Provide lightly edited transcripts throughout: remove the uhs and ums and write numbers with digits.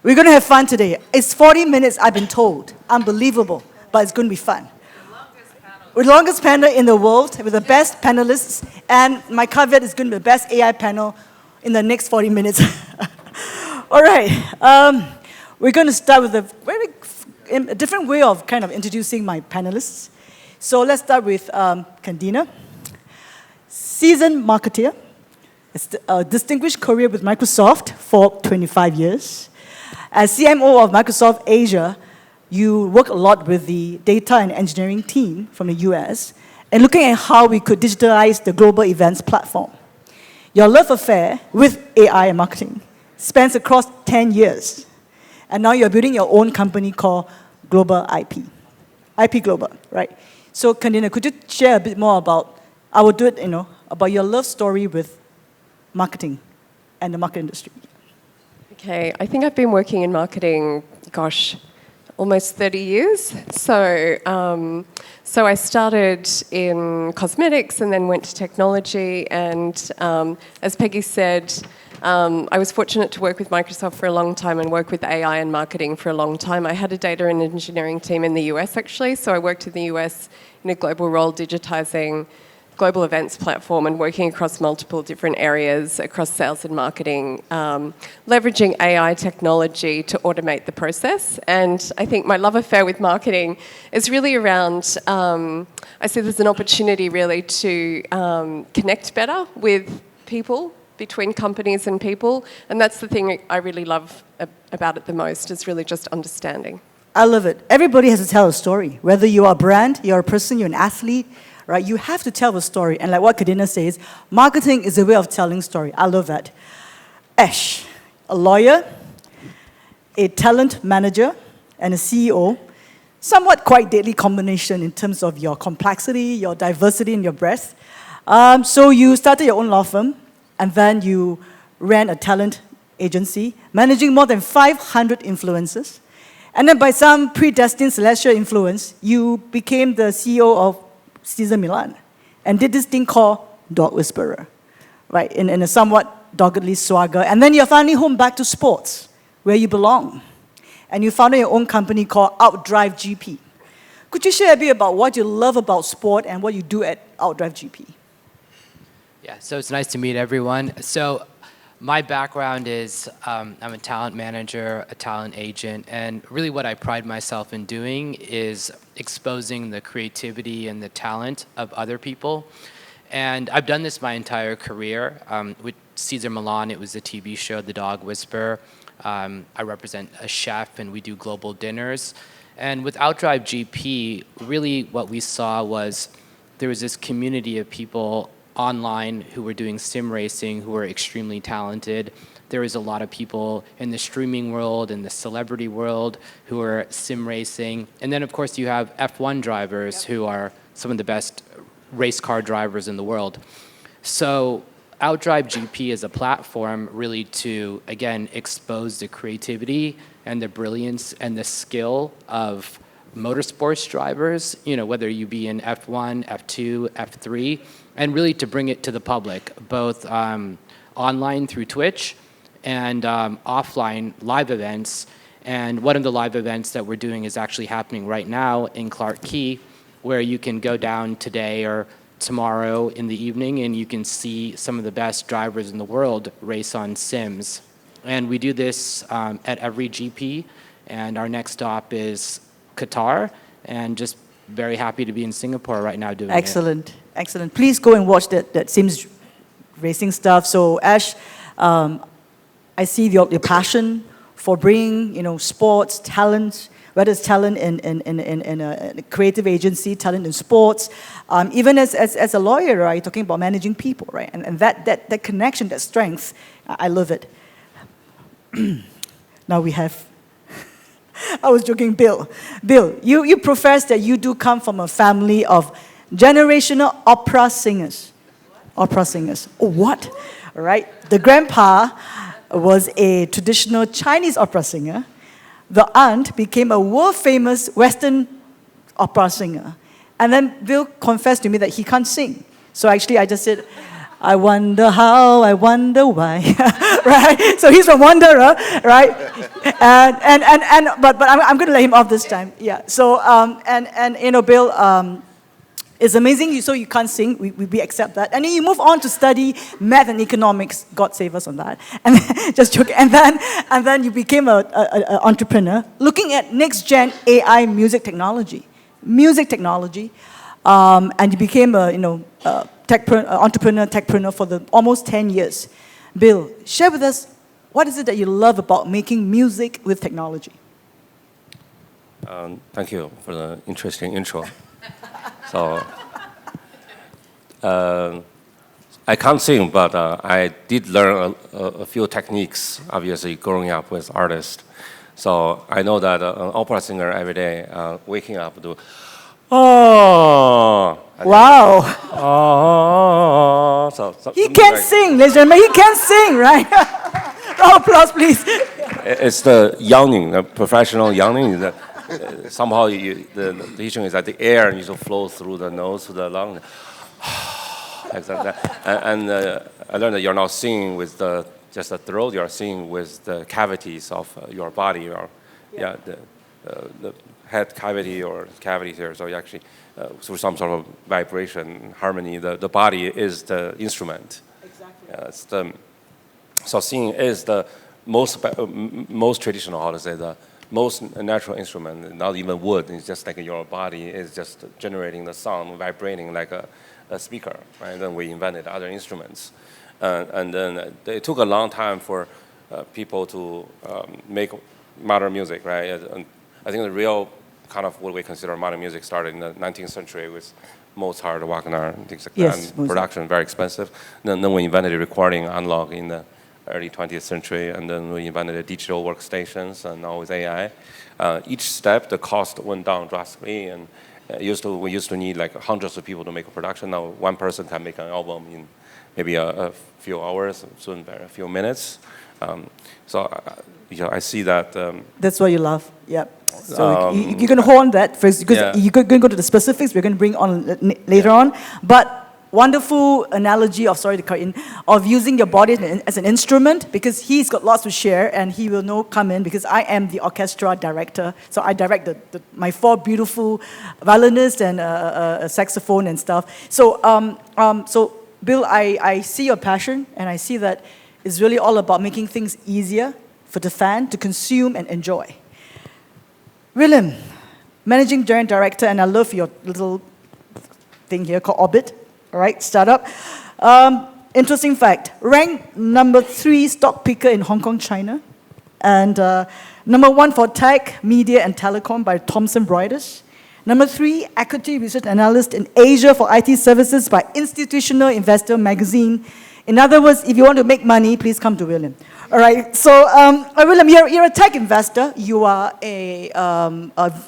We're going to have fun today. It's 40 minutes, I've been told. Unbelievable, but it's going to be fun. With the longest panel in the world, with the best panelists, and my caveat is going to be the best AI panel in the next 40 minutes. All right, we're going to start with a different way of kind of introducing my panelists. So let's start with Candina, seasoned marketer, a distinguished career with Microsoft for 25 years. As CMO of Microsoft Asia, you work a lot with the data and engineering team from the US and looking at how we could digitalize the global events platform. Your love affair with AI and marketing spans across 10 years. And now you're building your own company called Global IP.Global, right? So, Candina, could you share a bit more about, I will do it, about your love story with marketing and the market industry? Okay, I think I've been working in marketing, almost 30 years. So I started in cosmetics and then went to technology. And as Peggy said, I was fortunate to work with Microsoft for a long time and work with AI and marketing for a long time. I had a data and engineering team in the US, actually. So I worked in the US in a global role, digitizing global events platform and working across multiple different areas across sales and marketing, leveraging AI technology to automate the process. And I think my love affair with marketing is really around, I see there's an opportunity really to connect better with people, between companies and people. And that's the thing I really love about it the most, is really just understanding. I love it. Everybody has to tell a story. Whether you are a brand, you're a person, you're an athlete, right? You have to tell a story. And like what Candina says, marketing is a way of telling story. I love that. Ash, a lawyer, a talent manager, and a CEO. Somewhat quite deadly combination in terms of your complexity, your diversity, and your breadth. So you started your own law firm, and then you ran a talent agency, managing more than 500 influencers. And then by some predestined celestial influence, you became the CEO of Caesar Milan, and did this thing called Dog Whisperer, right, in a somewhat doggedly swagger. And then you're finally home back to sports, where you belong. And you founded your own company called OutDrive GP. Could you share a bit about what you love about sport and what you do at OutDrive GP? Yeah, so it's nice to meet everyone. So my background is I'm a talent manager, a talent agent, and really what I pride myself in doing is exposing the creativity and the talent of other people. And I've done this my entire career. With Caesar Milan, it was a TV show, The Dog Whisperer. I represent a chef, and we do global dinners. And with OutDrive GP, really what we saw was there was this community of people online who were doing sim racing, who were extremely talented. There was a lot of people in the streaming world, in the celebrity world, who are sim racing. And then, of course, you have F1 drivers who are some of the best race car drivers in the world. So OutDrive GP is a platform really to, again, expose the creativity and the brilliance and the skill of motorsports drivers, whether you be in F1, F2, F3, and really to bring it to the public, both online through Twitch and offline live events. And one of the live events that we're doing is actually happening right now in Clark Key, where you can go down today or tomorrow in the evening and you can see some of the best drivers in the world race on sims. And we do this at every GP, and our next stop is Qatar, and just very happy to be in Singapore right now doing it. Excellent. Please go and watch that Sims racing stuff. So Ash, I see your passion for bringing sports, talent, whether it's talent in a creative agency, talent in sports, even as a lawyer, right, talking about managing people, right, and that connection, that strength, I love it. Now we have, I was joking, Bill. Bill, you profess that you do come from a family of generational opera singers. Opera singers. Oh, what? All right. The grandpa was a traditional Chinese opera singer. The aunt became a world-famous Western opera singer. And then Bill confessed to me that he can't sing. So actually, I just said, I wonder how, I wonder why, right? So he's from WONDERA, right? But I'm going to let him off this time. Yeah. So Bill, it's amazing. So you can't sing. We accept that. And then you move on to study math and economics. God save us on that. And then, just joking. And then you became an entrepreneur, looking at next gen AI music technology, and you became a entrepreneur, techpreneur for almost 10 years. Bill, share with us, what is it that you love about making music with technology? Thank you for the interesting intro. So, I can't sing, but I did learn a few techniques, obviously, growing up with artists. So I know that an opera singer every day, waking up to, oh, wow. Oh, so he can sing, ladies and gentlemen. He can sing, right? Round of applause, please. It's the yawning, the professional yawning. Somehow the issue is that the air needs to flow through the nose to the lung. Like that. And I learned that you're not singing with just the throat, you're singing with the cavities of your body, or the head cavity or cavity here. So you actually, through some sort of vibration, harmony, the body is the instrument. Exactly. So singing is the most traditional, how to say, the most natural instrument, not even wood. It's just like your body is just generating the sound, vibrating like a speaker, right? Then we invented other instruments. And then it took a long time for people to make modern music, right? And I think the real kind of what we consider modern music started in the 19th century with Mozart, Wagner, and things like that. And production, very expensive. Then we invented recording analog in the early 20th century, and then we invented the digital workstations, and now with AI. Each step, the cost went down drastically, and we used to need like hundreds of people to make a production. Now one person can make an album in maybe a few hours, soon a few minutes. So I see that. That's what you love. Yep. So you're going to hold on that first, because you're going to go to the specifics. We're going to bring on later on. But wonderful analogy of using your body as an instrument, because he's got lots to share, and he will come in because I am the orchestra director. So I direct my 4 beautiful violinists and a saxophone and stuff. So Bill, I see your passion, and I see that it's really all about making things easier for the fan to consume and enjoy. William, managing director, and I love your little thing here called Orbit. All right, startup. Interesting fact, ranked number 3 stock picker in Hong Kong, China, and number 1 for tech, media, and telecom by Thomson Reuters. Number 3, equity research analyst in Asia for IT services by Institutional Investor magazine. In other words, if you want to make money, please come to William. All right, so William, you're a tech investor, you are a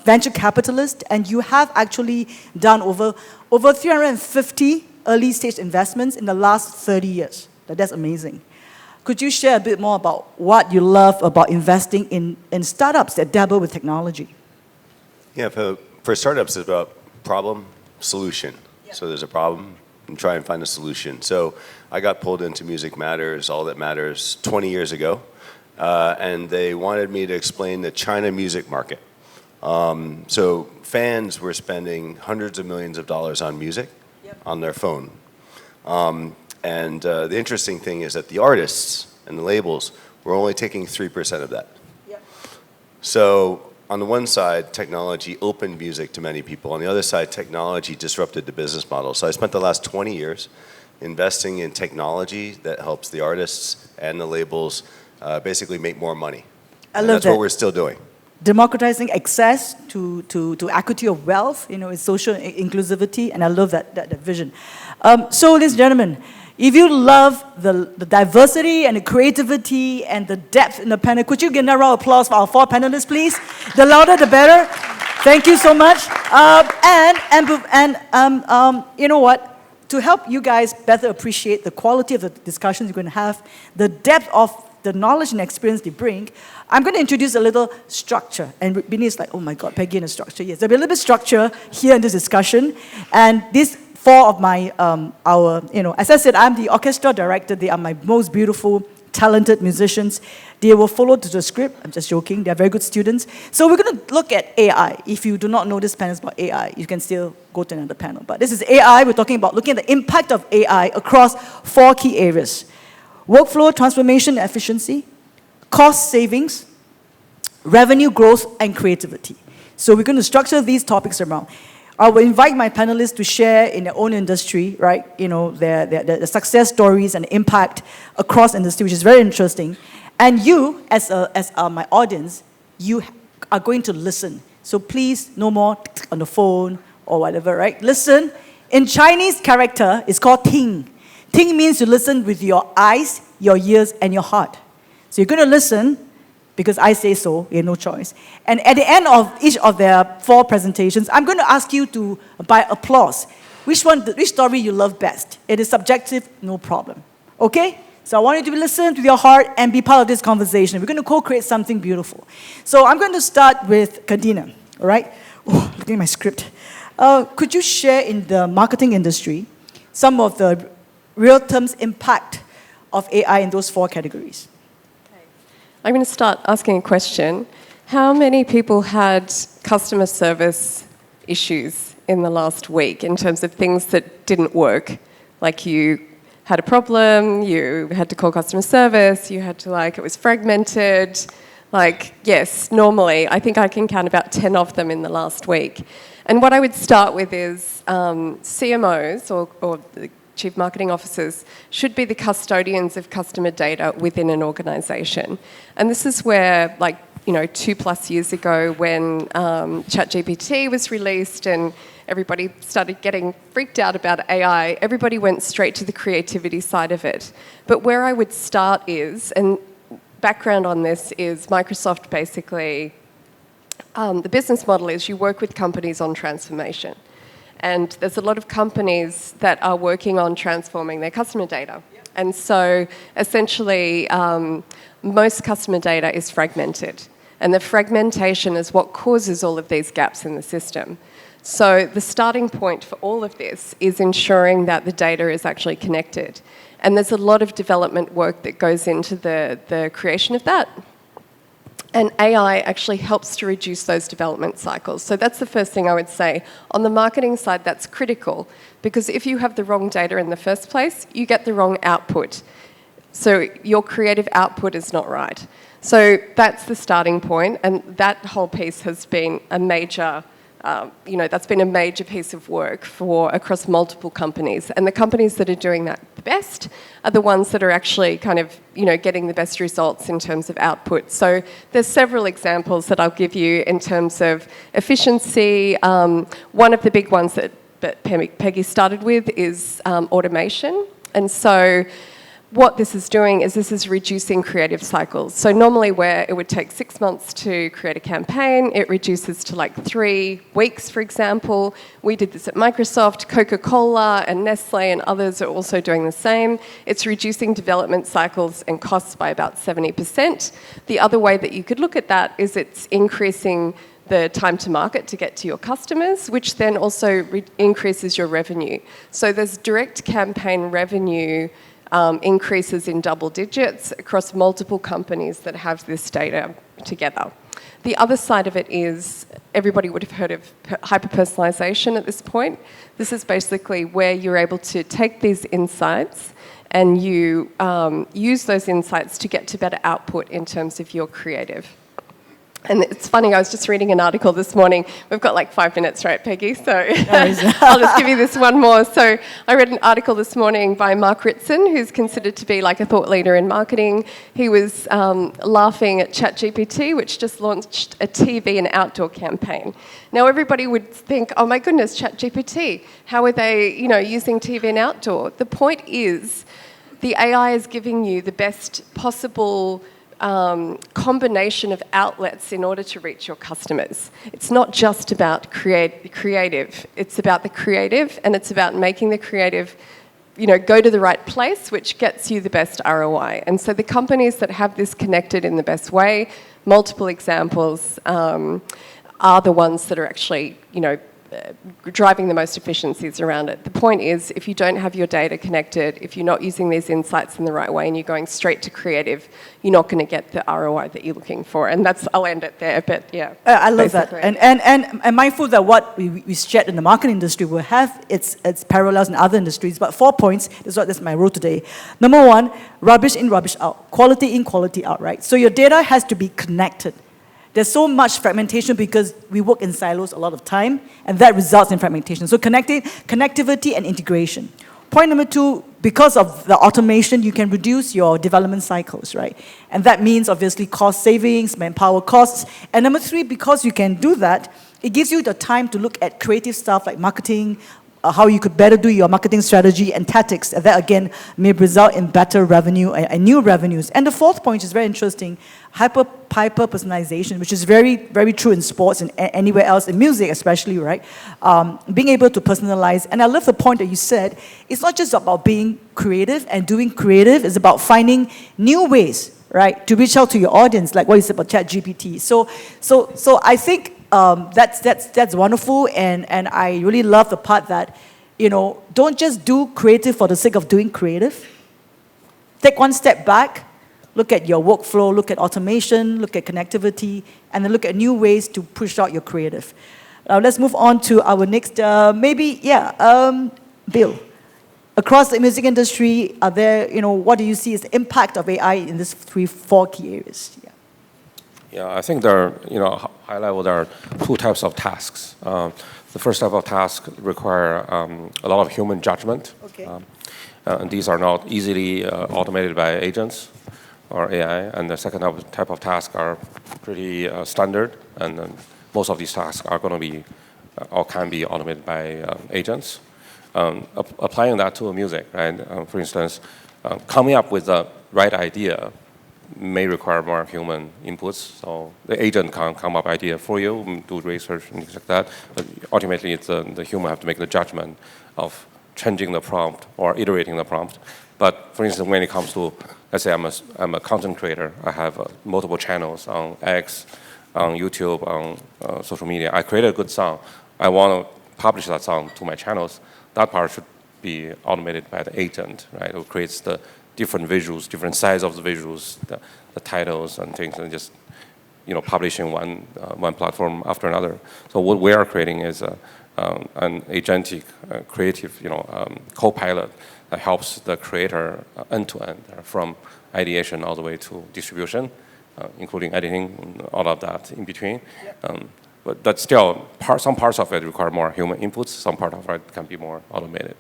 venture capitalist, and you have actually done over 350 early stage investments in the last 30 years. That's amazing. Could you share a bit more about what you love about investing in startups that dabble with technology? Yeah, for startups, it's about problem, solution. Yep. So there's a problem, and try and find a solution. So I got pulled into Music Matters, All That Matters, 20 years ago, and they wanted me to explain the China music market. So fans were spending hundreds of millions of dollars on music, on their phone. The interesting thing is that the artists and the labels were only taking 3% of that. Yep. So on the one side, technology opened music to many people. On the other side, technology disrupted the business model. So I spent the last 20 years investing in technology that helps the artists and the labels basically make more money. And that's what we're still doing. Democratizing access to equity of wealth, is social inclusivity, and I love that vision. So, ladies and gentlemen, if you love the diversity and the creativity and the depth in the panel, could you give a round of applause for our 4 panelists, please? The louder, the better. Thank you so much. You know what? To help you guys better appreciate the quality of the discussions you're going to have, the depth of the knowledge and experience they bring, I'm going to introduce a little structure. And Binny's like, oh my God, Peggy in a structure. Yes, there'll be a little bit of structure here in this discussion. And these four of my, as I said, I'm the orchestra director. They are my most beautiful, talented musicians. They will follow to the script. I'm just joking. They're very good students. So we're going to look at AI. If you do not know this panel is about AI, you can still go to another panel. But this is AI. We're talking about looking at the impact of AI across 4 key areas: workflow transformation and efficiency, cost savings, revenue growth, and creativity. So we're going to structure these topics around. I will invite my panelists to share in their own industry, right? Their success stories and impact across industry, which is very interesting. And you, as my audience, you are going to listen. So please, no more on the phone or whatever, right? Listen. In Chinese character, it's called ting. Ting means you listen with your eyes, your ears, and your heart. So you're going to listen because I say so, you have no choice. And at the end of each of their 4 presentations, I'm going to ask you to, by applause, which story you love best. It is subjective, no problem. Okay? So I want you to listen with your heart and be part of this conversation. We're going to co-create something beautiful. So I'm going to start with Candina, all right? Oh, looking at my script. Could you share in the marketing industry some of the real-term impact of AI in those 4 categories? I'm going to start asking a question. How many people had customer service issues in the last week in terms of things that didn't work? Like you had a problem, you had to call customer service, you had to it was fragmented. Yes, normally, I think I can count about 10 of them in the last week. And what I would start with is CMOs or the Chief Marketing Officers should be the custodians of customer data within an organisation. And this is where, 2+ years ago when ChatGPT was released and everybody started getting freaked out about AI, everybody went straight to the creativity side of it. But where I would start is, and background on this is Microsoft basically, the business model is you work with companies on transformation. And there's a lot of companies that are working on transforming their customer data. Yep. And so essentially, most customer data is fragmented. And the fragmentation is what causes all of these gaps in the system. So the starting point for all of this is ensuring that the data is actually connected. And there's a lot of development work that goes into the creation of that. And AI actually helps to reduce those development cycles. So that's the first thing I would say. On the marketing side, that's critical, because if you have the wrong data in the first place, you get the wrong output. So your creative output is not right. So that's the starting point, and that whole piece has been a major that's been a major piece of work across multiple companies. And the companies that are doing that the best are the ones that are actually getting the best results in terms of output. So there's several examples that I'll give you in terms of efficiency. One of the big ones that Peggy started with is automation. And so what this is doing is this is reducing creative cycles. So normally where it would take 6 months to create a campaign, it reduces to 3 weeks, for example. We did this at Microsoft. Coca-Cola and Nestle and others are also doing the same. It's reducing development cycles and costs by about 70%. The other way that you could look at that is it's increasing the time to market to get to your customers, which then also increases your revenue. So there's direct campaign revenue increases in double digits across multiple companies that have this data together. The other side of it is, everybody would have heard of hyper-personalization at this point. This is basically where you're able to take these insights and you use those insights to get to better output in terms of your creative. And it's funny, I was just reading an article this morning. We've got 5 minutes, right, Peggy? So I'll just give you this one more. So I read an article this morning by Mark Ritson, who's considered to be a thought leader in marketing. He was laughing at ChatGPT, which just launched a TV and outdoor campaign. Now, everybody would think, oh my goodness, ChatGPT, how are they using TV and outdoor? The point is, the AI is giving you the best possible combination of outlets in order to reach your customers. It's not just about creative. It's about the creative, and it's about making the creative go to the right place, which gets you the best ROI. And so the companies that have this connected in the best way, multiple examples, are the ones that are actually driving the most efficiencies around it. The point is, if you don't have your data connected, if you're not using these insights in the right way and you're going straight to creative, you're not going to get the ROI that you're looking for. And I'll end it there, but yeah. I love basically. that. And mindful that what we shared in the marketing industry will have its parallels in other industries. But 4 points, that's my role today. Number one, rubbish in, rubbish out. Quality in, quality out, right? So your data has to be connected. There's so much fragmentation because we work in silos a lot of time, and that results in fragmentation. So connectivity and integration. Point number two, because of the automation, you can reduce your development cycles, right? And that means, obviously, cost savings, manpower costs. And number three, because you can do that, it gives you the time to look at creative stuff like marketing, how you could better do your marketing strategy and tactics. And that, again, may result in better revenue and new revenues. And the fourth point is very interesting, hyper-personalization, which is very, very true in sports and anywhere else, in music especially, right? Being able to personalize. And I love the point that you said, it's not just about being creative and doing creative, it's about finding new ways, right, to reach out to your audience, like what you said about ChatGPT. So I think that's wonderful, and I really love the part that, don't just do creative for the sake of doing creative. Take one step back, look at your workflow, look at automation, look at connectivity, and then look at new ways to push out your creative. Now let's move on to our next, Bill. Across the music industry, are there, what do you see as the impact of AI in these 4 key areas? Yeah, I think there are, high level, there are 2 types of tasks. The first type of task require a lot of human judgment. Okay. And these are not easily automated by agents or AI. And the second type of task are pretty standard. And most of these tasks are going to be or can be automated by agents. Applying that to music, right? For instance, coming up with the right idea may require more human inputs. So the agent can come up with idea for you, do research and things like that. But ultimately, it's the human have to make the judgment of changing the prompt or iterating the prompt. But for instance, when it comes to, let's say I'm a content creator, I have multiple channels on X, on YouTube, on social media. I create a good song. I want to publish that song to my channels. That part should be automated by the agent, right? Who creates the different visuals, different size of the visuals, the titles and things, and just publishing one platform after another. So what we are creating is an agentic, creative, co-pilot that helps the creator end to end, from ideation all the way to distribution, including editing, all of that in between. Yep. But that's still some parts of it require more human inputs. Some part of it can be more automated.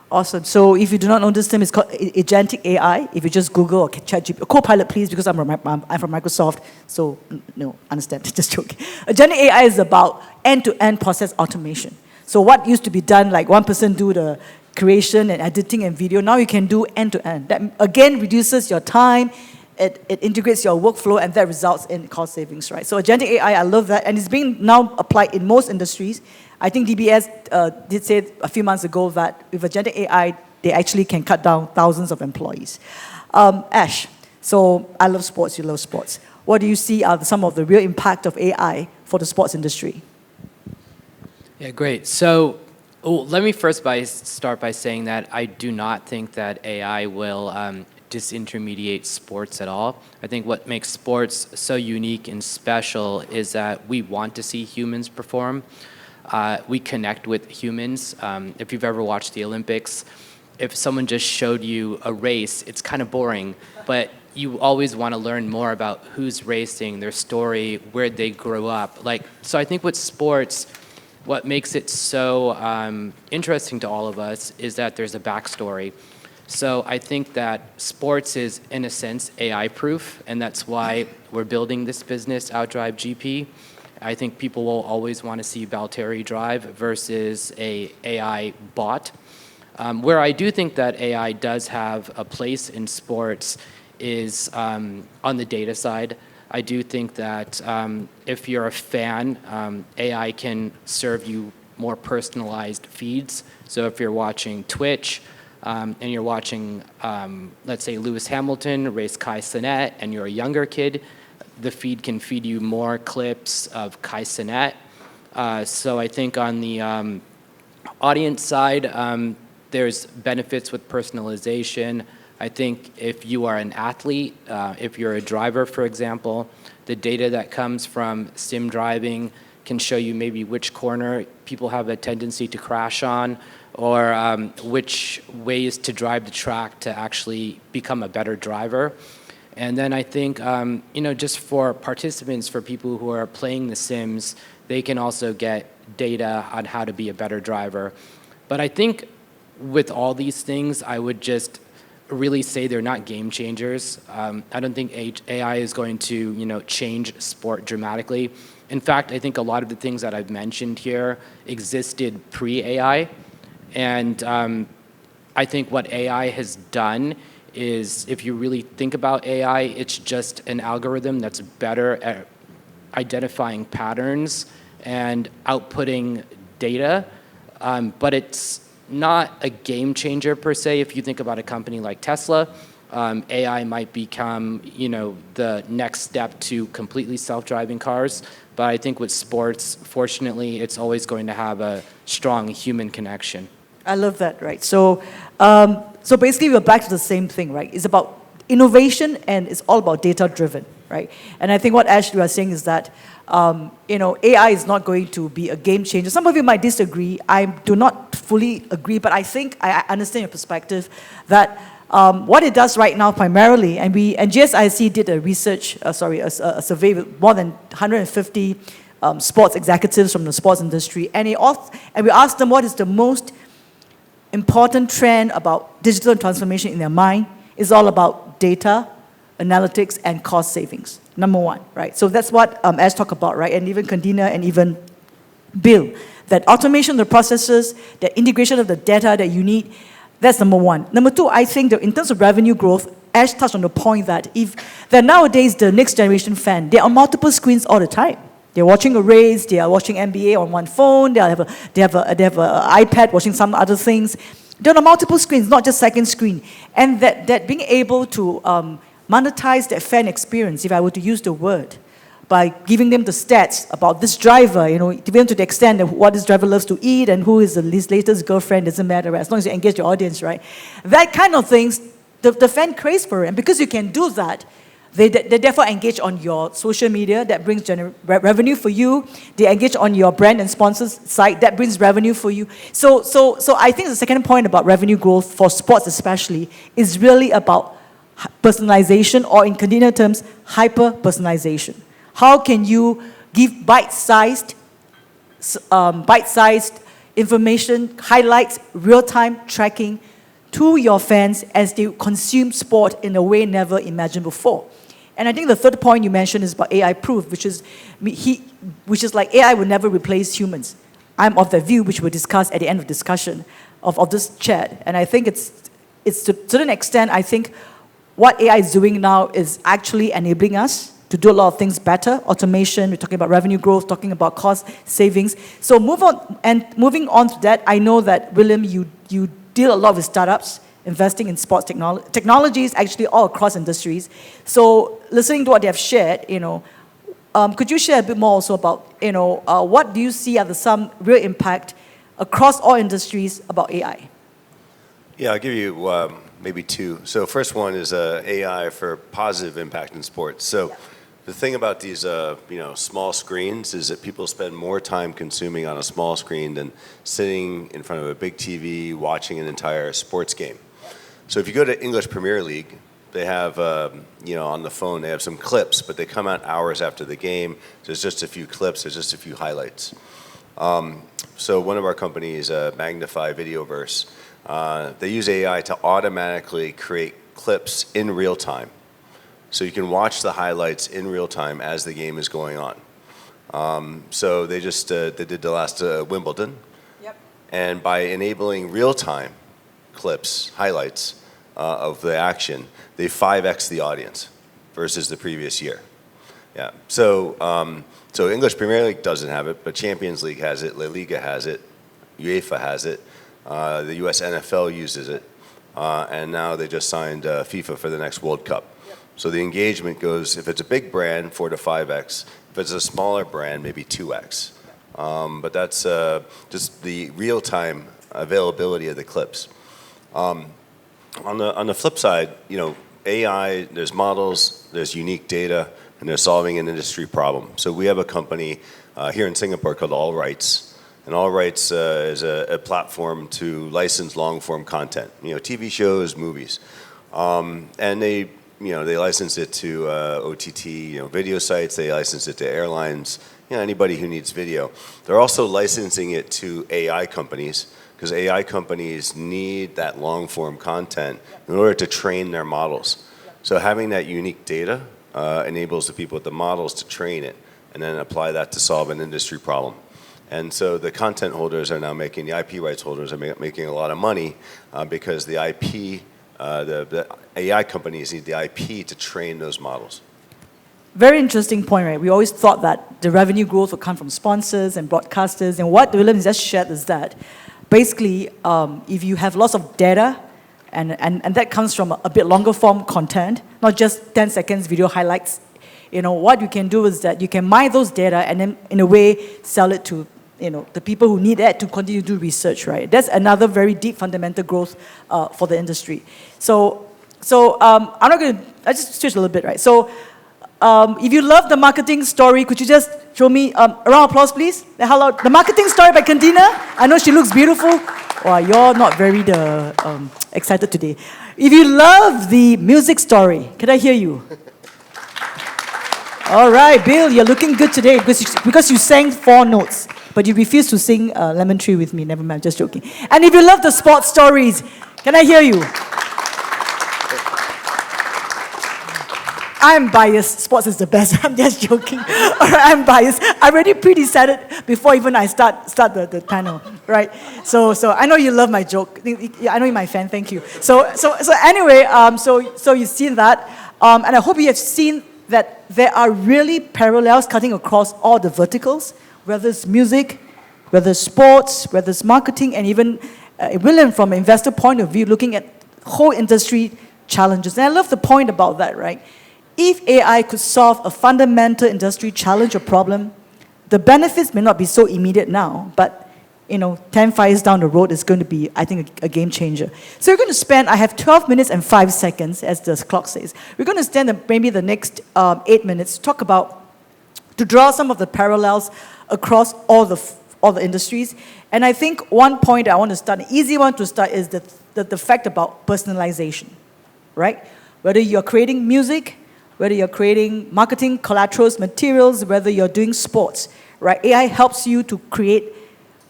Awesome. So if you do not know this term, it's called agentic AI. If you just Google or ChatGPT, Copilot, please, because I'm from Microsoft. So no, understand. Just joking. Agentic AI is about end-to-end process automation. So what used to be done, like one person do the creation and editing and video, now you can do end-to-end. That again reduces your time. It integrates your workflow, and that results in cost savings, right? So agentic AI, I love that, and it's being now applied in most industries. I think DBS did say a few months ago that with agentic AI, they actually can cut down thousands of employees. Ash, so I love sports, you love sports. What do you see are some of the real impact of AI for the sports industry? Yeah, great. So let me first start by saying that I do not think that AI will disintermediate sports at all. I think what makes sports so unique and special is that we want to see humans perform. We connect with humans. If you've ever watched the Olympics, if someone just showed you a race, it's kind of boring, but you always want to learn more about who's racing, their story, where they grew up. So I think with sports, what makes it so interesting to all of us is that there's a backstory. So I think that sports is, in a sense, AI-proof, and that's why we're building this business, OutDrive GP. I think people will always want to see Valtteri drive versus a AI bot. Where I do think that AI does have a place in sports is on the data side. I do think that if you're a fan, AI can serve you more personalized feeds. So if you're watching Twitch, and you're watching, let's say, Lewis Hamilton race Kai Cenat, and you're a younger kid, the feed can feed you more clips of Kai Cenat. So I think on the audience side, there's benefits with personalization. I think if you are an athlete, if you're a driver, for example, the data that comes from sim driving can show you maybe which corner people have a tendency to crash on, or which ways to drive the track to actually become a better driver. And then I think, just for participants, for people who are playing the sims, they can also get data on how to be a better driver. But I think with all these things, I would just really say they're not game changers. I don't think AI is going to, change sport dramatically. In fact, I think a lot of the things that I've mentioned here existed pre-AI. And I think what AI has done is, if you really think about AI, it's just an algorithm that's better at identifying patterns and outputting data. But it's not a game changer per se. If you think about a company like Tesla, AI might become, the next step to completely self-driving cars. But I think with sports, fortunately, it's always going to have a strong human connection. I love that, right? So, so basically, we're back to the same thing, right? It's about innovation, and it's all about data-driven, right? And I think what Ashley was saying is that, AI is not going to be a game changer. Some of you might disagree. I do not fully agree, but I think I understand your perspective that what it does right now primarily, and GSIC did a survey with more than 150 sports executives from the sports industry, and we asked them what is the most important trend about digital transformation in their mind. Is all about data, analytics, and cost savings. Number one, right? So that's what Ash talked about, right? And even Candina and even Bill, that automation of the processes, the integration of the data that you need, that's number one. Number two, I think that in terms of revenue growth, Ash touched on the point that nowadays the next generation fan, they're on multiple screens all the time. They're watching a race, they are watching NBA on one phone, they have an iPad watching some other things. They're on multiple screens, not just second screen. And that being able to monetize that fan experience, if I were to use the word, by giving them the stats about this driver, even to the extent of what this driver loves to eat and who is his latest girlfriend, doesn't matter, right? As long as you engage your audience, right? That kind of things, the fan craves for it. And because you can do that, they therefore engage on your social media, that brings revenue for you. They engage on your brand and sponsors site, that brings revenue for you. So I think the second point about revenue growth for sports especially is really about personalization, or in Candina terms, hyper-personalization. How can you give bite-sized information, highlights, real-time tracking to your fans as they consume sport in a way never imagined before? And I think the third point you mentioned is about AI proof, which is like AI will never replace humans. I'm of the view, which we'll discuss at the end of discussion of this chat. And I think it's to a certain extent, I think what AI is doing now is actually enabling us to do a lot of things better. Automation, we're talking about revenue growth, talking about cost savings. So moving on to that, I know that, William, you deal a lot with startups, investing in sports technologies, actually all across industries. So listening to what they have shared, could you share a bit more also about, what do you see are some real impact across all industries about AI? Yeah, I'll give you maybe two. So first one is AI for positive impact in sports. So the thing about these small screens is that people spend more time consuming on a small screen than sitting in front of a big TV watching an entire sports game. So if you go to English Premier League, they have on the phone they have some clips, but they come out hours after the game. There's just a few clips, there's just a few highlights. So one of our companies, Magnify Videoverse, they use AI to automatically create clips in real time. So you can watch the highlights in real time as the game is going on. So they just they did the last Wimbledon. Yep. And by enabling real time clips, highlights of the action, they 5x the audience versus the previous year. Yeah. So so English Premier League doesn't have it, but Champions League has it, La Liga has it, UEFA has it. The US NFL uses it, and now they just signed FIFA for the next World Cup. Yep. So the engagement goes, if it's a big brand, 4 to 5x. If it's a smaller brand, maybe 2x. but that's just the real-time availability of the clips. On the flip side, AI, there's models, there's unique data, and they're solving an industry problem. So we have a company here in Singapore called All Rights. And All Rights is a platform to license long-form content, TV shows, movies. And they license it to OTT, video sites. They license it to airlines, anybody who needs video. They're also licensing it to AI companies because AI companies need that long-form content in order to train their models. So having that unique data enables the people with the models to train it and then apply that to solve an industry problem. And so the content holders are now making, the IP rights holders are making a lot of money because the IP, the AI companies need the IP to train those models. Very interesting point, right? We always thought that the revenue growth would come from sponsors and broadcasters, and what William just shared is that basically, if you have lots of data, and that comes from a bit longer form content, not just 10 seconds video highlights, what you can do is that you can mine those data and then, in a way, sell it to the people who need that to continue to do research, right? That's another very deep fundamental growth for the industry. So I'm not going to, I just switch a little bit, right? So if you love the marketing story, could you just show me a round of applause, please? Hello, the marketing story by Candina. I know she looks beautiful. Well, you're not very excited today. If you love the music story, can I hear you? All right, Bill, you're looking good today because you sang 4 notes, but you refused to sing Lemon Tree with me. Never mind, just joking. And if you love the sports stories, can I hear you? I'm biased. Sports is the best. I'm just joking. All right, I'm biased. I already pre-decided before even I start the panel, right? So I know you love my joke. I know you're my fan. Thank you. So anyway, so you've seen that, and I hope you have seen that there are really parallels cutting across all the verticals, whether it's music, whether it's sports, whether it's marketing, and even William, from an investor point of view, looking at whole industry challenges. And I love the point about that, right? If AI could solve a fundamental industry challenge or problem, the benefits may not be so immediate now, but 10 fires down the road is going to be, I think, a game changer. So we're going to spend, I have 12 minutes and 5 seconds, as the clock says. We're going to spend maybe the next 8 minutes to draw some of the parallels across all the industries. And I think one point I want to start, an easy one to start, is the fact about personalization, right? Whether you're creating music, whether you're creating marketing collaterals, materials, whether you're doing sports, right? AI helps you to create,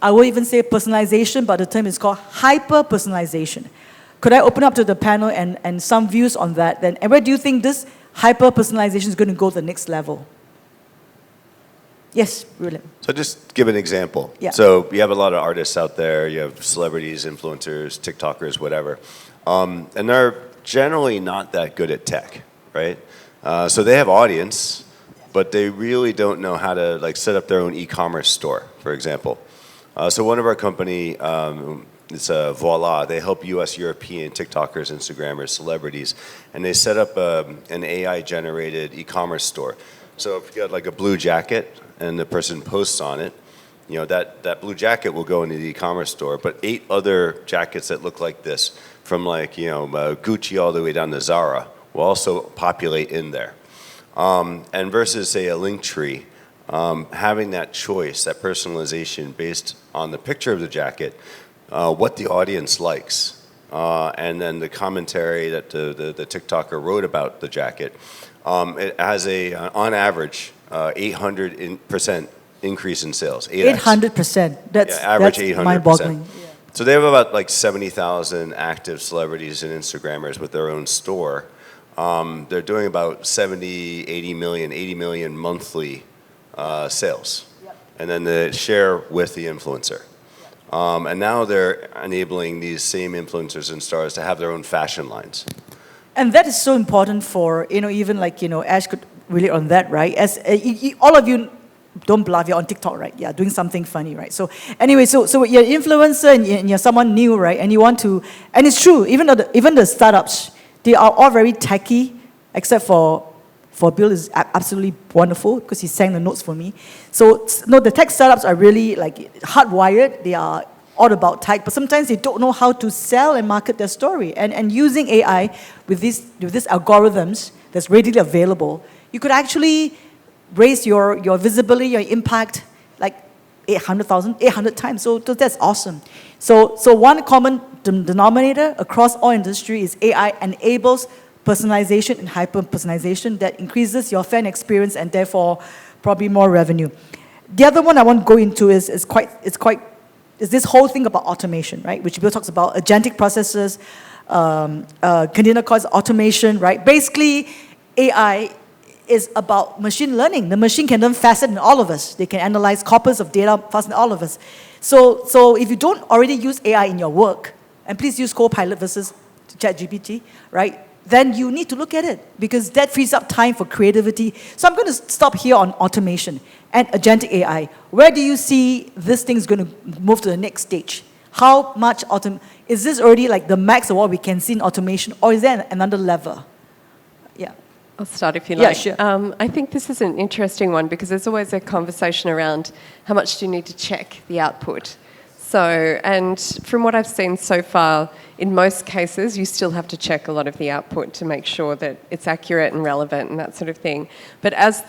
I won't even say personalization, but the term is called hyper-personalization. Could I open up to the panel and some views on that? Then, and where do you think this hyper-personalization is going to go to the next level? Yes, William. So just give an example. Yeah. So you have a lot of artists out there. You have celebrities, influencers, TikTokers, whatever. And they're generally not that good at tech, right? So they have audience, but they really don't know how to set up their own e-commerce store, for example. So one of our company, it's Voila, they help US, European TikTokers, Instagrammers, celebrities, and they set up an AI-generated e-commerce store. So if you got a blue jacket and the person posts on it, that blue jacket will go into the e-commerce store, but 8 other jackets that look like this, from Gucci all the way down to Zara, will also populate in there. And versus, say, a link tree, having that choice, that personalization based on the picture of the jacket, what the audience likes, and then the commentary that the TikToker wrote about the jacket, it has on average, 800% increase in sales. 800%. That's average 800%. Mind-boggling. Yeah. So they have about 70,000 active celebrities and Instagrammers with their own store. They're doing about 80 million monthly sales. Yep. And then the share with the influencer. Yep. And now they're enabling these same influencers and stars to have their own fashion lines. And that is so important for, even Ash could relate on that, right? As all of you, don't bluff, you're on TikTok, right? Yeah, doing something funny, right? So anyway, so you're an influencer and you're someone new, right? And you want to, and it's true, even the startups, they are all very techy, except for for Bill is absolutely wonderful because he sang the notes for me. So no, the tech startups are really like hardwired. They are all about tech, but sometimes they don't know how to sell and market their story. And using AI with these algorithms that's readily available, you could actually raise your visibility, your impact, like 800 times. So that's awesome. So one common denominator across all industry is AI enables personalization and hyper-personalization that increases your fan experience and therefore probably more revenue. The other one I want to go into is this whole thing about automation, right? Which Bill talks about agentic processes. Candina calls automation, right? Basically, AI is about machine learning. The machine can learn faster than all of us. They can analyze corpus of data faster than all of us. So if you don't already use AI in your work, and please use Copilot versus ChatGPT, right? Then you need to look at it because that frees up time for creativity. So I'm going to stop here on automation and agentic AI. Where do you see this thing's going to move to the next stage? How much is this already like the max of what we can see in automation, or is there another level? Yeah. I'll start if you like. Yeah, sure. I think this is an interesting one because there's always a conversation around how much do you need to check the output. So, and from what I've seen so far, in most cases, you still have to check a lot of the output to make sure that it's accurate and relevant and that sort of thing. But as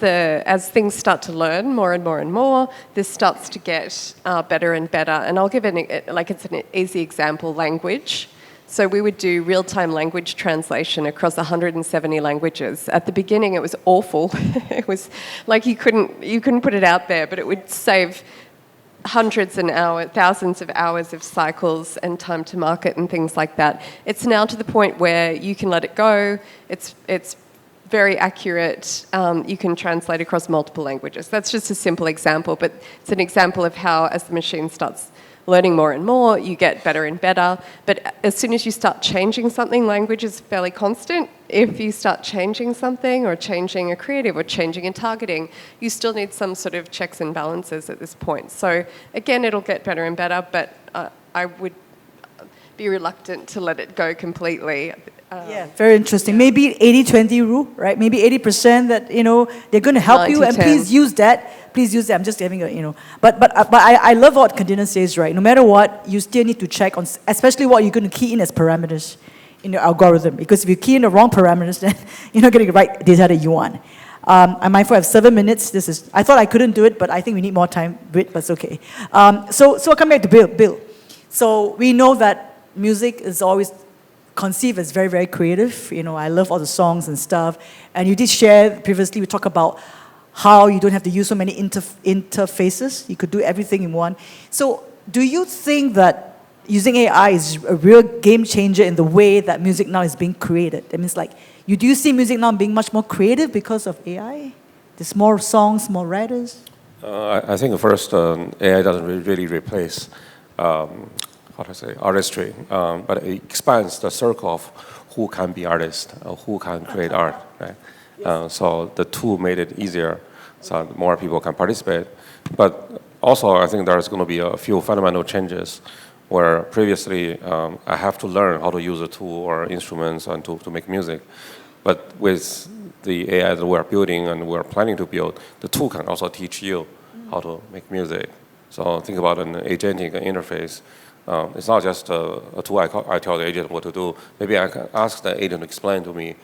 things start to learn more and more and more, this starts to get better and better. And I'll give it's an easy example, language. So we would do real-time language translation across 170 languages. At the beginning, it was awful. It was like you couldn't put it out there, but it would save hundreds and thousands of hours of cycles and time to market and things like that. It's now to the point where you can let it go. It's very accurate. You can translate across multiple languages. That's just a simple example, but it's an example of how, as the machine starts learning more and more, you get better and better. But as soon as you start changing something, language is fairly constant. If you start changing something or changing a creative or changing in targeting, you still need some sort of checks and balances at this point. So again, it'll get better and better, but I would be reluctant to let it go completely. Yeah, very interesting. Maybe 80-20 rule, right? Maybe 80% that, they're going to help you, and 90-10. please use that. Please use that. I'm just giving But I love what Candina says, right? No matter what, you still need to check on, especially what you're going to key in as parameters in your algorithm. Because if you key in the wrong parameters, then you're not getting the right data that you want. I'm mindful I have 7 minutes. I thought I couldn't do it, but I think we need more time, but it's okay. So I'll come back to Bill. So we know that music is always conceived as very, very creative. I love all the songs and stuff. And you did share previously, we talked about how you don't have to use so many interfaces. You could do everything in one. So do you think that using AI is a real game changer in the way that music now is being created? That means do you see music now being much more creative because of AI? There's more songs, more writers? I think first, AI doesn't really replace artistry, but it expands the circle of who can be artist, who can create art, right? So the tool made it easier, so more people can participate. But also, I think there's going to be a few fundamental changes where previously I have to learn how to use a tool or instruments and to make music. But with the AI that we're building and we're planning to build, the tool can also teach you how to make music. So think about an agentic interface. It's not just a tool I tell the agent what to do. Maybe I can ask the agent to explain to me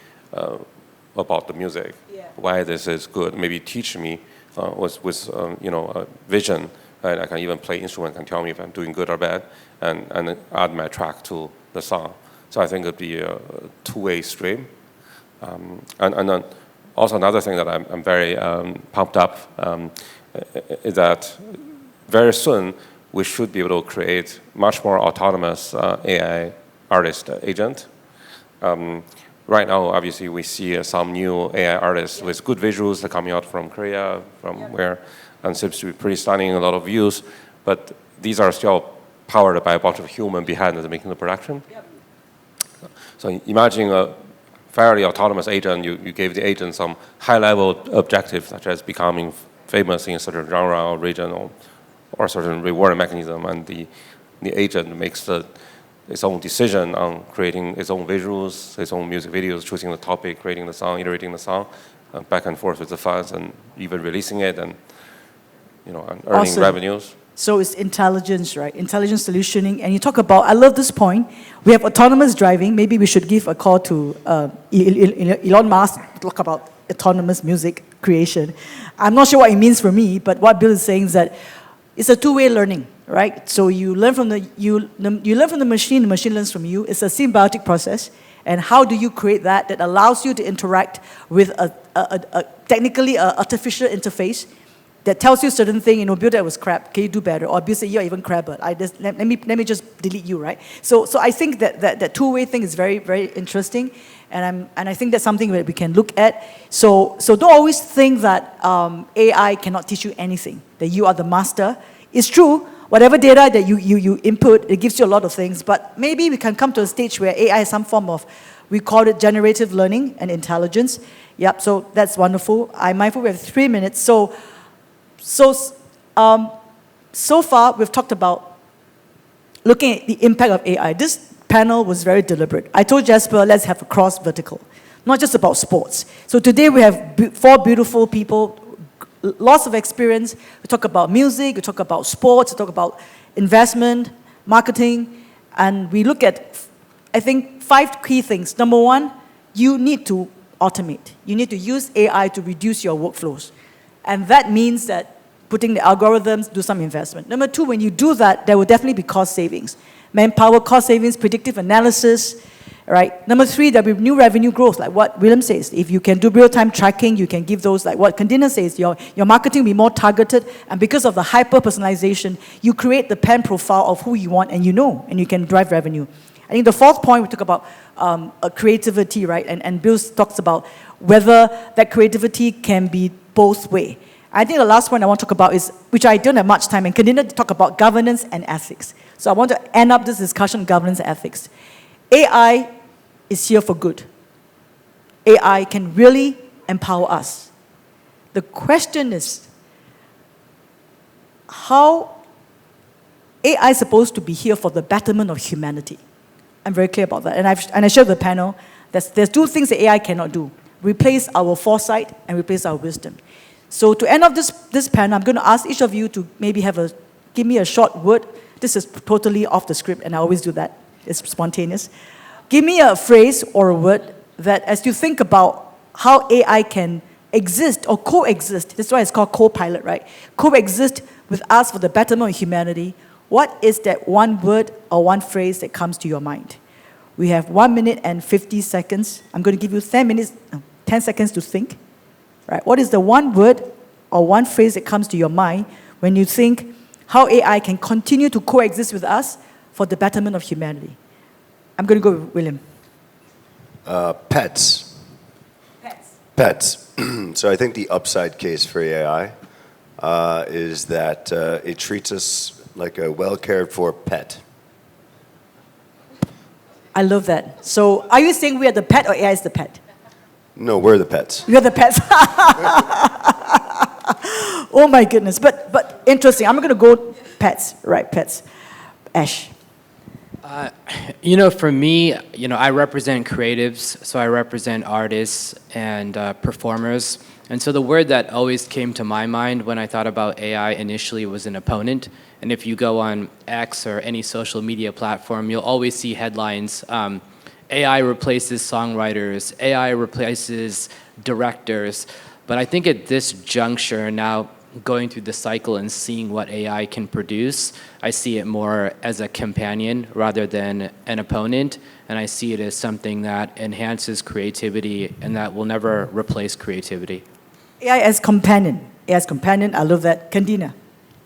about the music, why this is good. Maybe teach me with a vision. Right? I can even play instrument and tell me if I'm doing good or bad, and add my track to the song. So I think it'd be a two-way stream. And then also another thing that I'm very pumped up is that very soon we should be able to create much more autonomous AI artist agent. Right now, obviously, we see some new AI artists with good visuals that are coming out from Korea, and seems to be pretty stunning, a lot of views. But these are still powered by a bunch of human behind the making the production. So imagine a fairly autonomous agent. You gave the agent some high-level objectives, such as becoming famous in a certain genre or region, or certain reward mechanism, and the agent makes its own decision on creating its own visuals, its own music videos, choosing the topic, creating the song, iterating the song. back and forth with the funds and even releasing it and, and earning Awesome. revenues. So it's intelligence, right? Intelligent solutioning. And you talk about, I love this point. We have autonomous driving. Maybe we should give a call to Elon Musk to talk about autonomous music creation. I'm not sure what it means for me, but what Bill is saying is that it's a two-way learning, right? So you learn from you learn from the machine learns from you. It's a symbiotic process. And how do you create that allows you to interact with technically an artificial interface that tells you certain thing, Bill, that was crap. Can you do better? Or Bill say, you're even crapper. Let me just delete you, right? So I think that two-way thing is very, very interesting, and I think that's something that we can look at. So don't always think that AI cannot teach you anything, that you are the master. It's true, whatever data that you input, it gives you a lot of things, but maybe we can come to a stage where AI has some form of, we call it generative learning and intelligence. Yep, so that's wonderful. I'm mindful we have 3 minutes. So far, we've talked about looking at the impact of AI. This panel was very deliberate. I told Jasper, let's have a cross-vertical, not just about sports. So today we have 4 beautiful people, lots of experience. We talk about music, we talk about sports, we talk about investment, marketing, and we look at, I think, 5 key things. Number 1, you need to automate. You need to use AI to reduce your workflows. And that means that putting the algorithms, do some investment. Number 2, when you do that, there will definitely be cost savings. Manpower, cost savings, predictive analysis, right? Number 3, there will be new revenue growth, like what William says. If you can do real-time tracking, you can give those, like what Candina says, your marketing will be more targeted, and because of the hyper-personalization, you create the pen profile of who you want, and you can drive revenue. I think the 4th point, we talk about creativity, right? And Bill talks about whether that creativity can be both way. I think the last point I want to talk about is, which I don't have much time, and Candina to talk about governance and ethics. So I want to end up this discussion on governance and ethics. AI is here for good. AI can really empower us. The question is, how AI is supposed to be here for the betterment of humanity? I'm very clear about that. And I showed the panel, there's 2 things that AI cannot do. Replace our foresight and replace our wisdom. So to end up this panel, I'm going to ask each of you to maybe give me a short word. This is totally off the script, and I always do that. It's spontaneous. Give me a phrase or a word that, as you think about how AI can exist or coexist, that's why it's called co-pilot, right? Coexist with us for the betterment of humanity. What is that one word or one phrase that comes to your mind? We have 1 minute and 50 seconds. I'm going to give you 10 seconds to think. Right? What is the one word or one phrase that comes to your mind when you think how AI can continue to coexist with us for the betterment of humanity? I'm going to go with William. Pets. Pets. So I think the upside case for AI is that it treats us like a well-cared-for pet. I love that. So are you saying we are the pet or AI is the pet? No, we're the pets. You're the pets. Oh my goodness. But interesting. I'm going to go pets. Right, pets. Ash. For me, I represent creatives, so I represent artists and performers. And so the word that always came to my mind when I thought about AI initially was an opponent. And if you go on X or any social media platform, you'll always see headlines, AI replaces songwriters, AI replaces directors. But I think at this juncture, now going through the cycle and seeing what AI can produce, I see it more as a companion rather than an opponent. And I see it as something that enhances creativity and that will never replace creativity. AI as companion. AI as companion. I love that. Candina.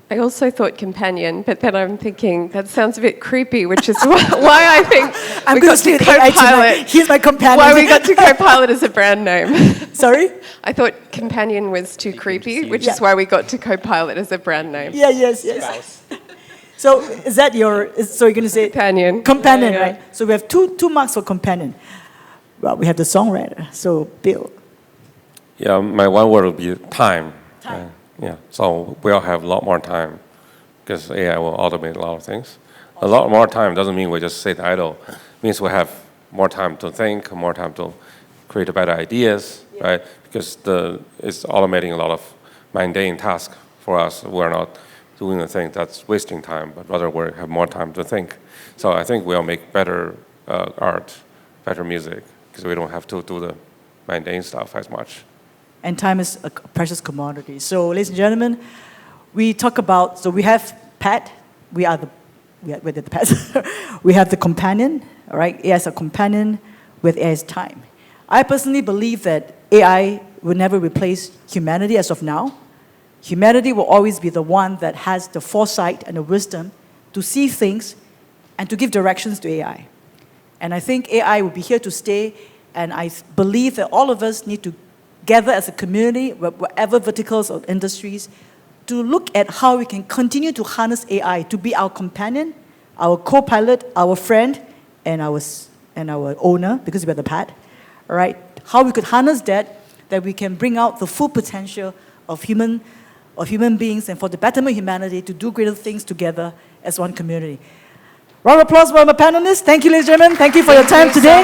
I also thought companion, but then I'm thinking that sounds a bit creepy, which is why I think I'm going to stay with AI tonight. He's my companion. Why we got to Copilot as a brand name. Sorry? I thought companion was too creepy, which is why we got to Copilot as a brand name. Yeah, yes. So is that so you're going to say? Companion. Companion, Yeah. right? So we have two marks for companion. Well, we have the songwriter. So Bill. Yeah, my one word would be time. Time. Yeah, so we'll have a lot more time because AI will automate a lot of things. A lot more time doesn't mean we just sit idle. It means we have more time to think, more time to create better ideas. right? Because it's automating a lot of mundane tasks for us. We're not doing a thing that's wasting time, but rather we have more time to think. So I think we'll make better art, better music, because we don't have to do the mundane stuff as much. And time is a precious commodity. So, ladies and gentlemen, we talk about, so we have Pat, we're the pets. We have the companion, all right? AI is a companion with AI's time. I personally believe that AI will never replace humanity as of now. Humanity will always be the one that has the foresight and the wisdom to see things and to give directions to AI. And I think AI will be here to stay, and I believe that all of us need to gather as a community, whatever verticals or industries, to look at how we can continue to harness AI to be our companion, our co-pilot, our friend, and our owner, because we're the pet, all right? How we could harness that we can bring out the full potential of human beings and for the betterment of humanity to do greater things together as one community. Round of applause for my panelists. Thank you, ladies and gentlemen. Thank you for your time today.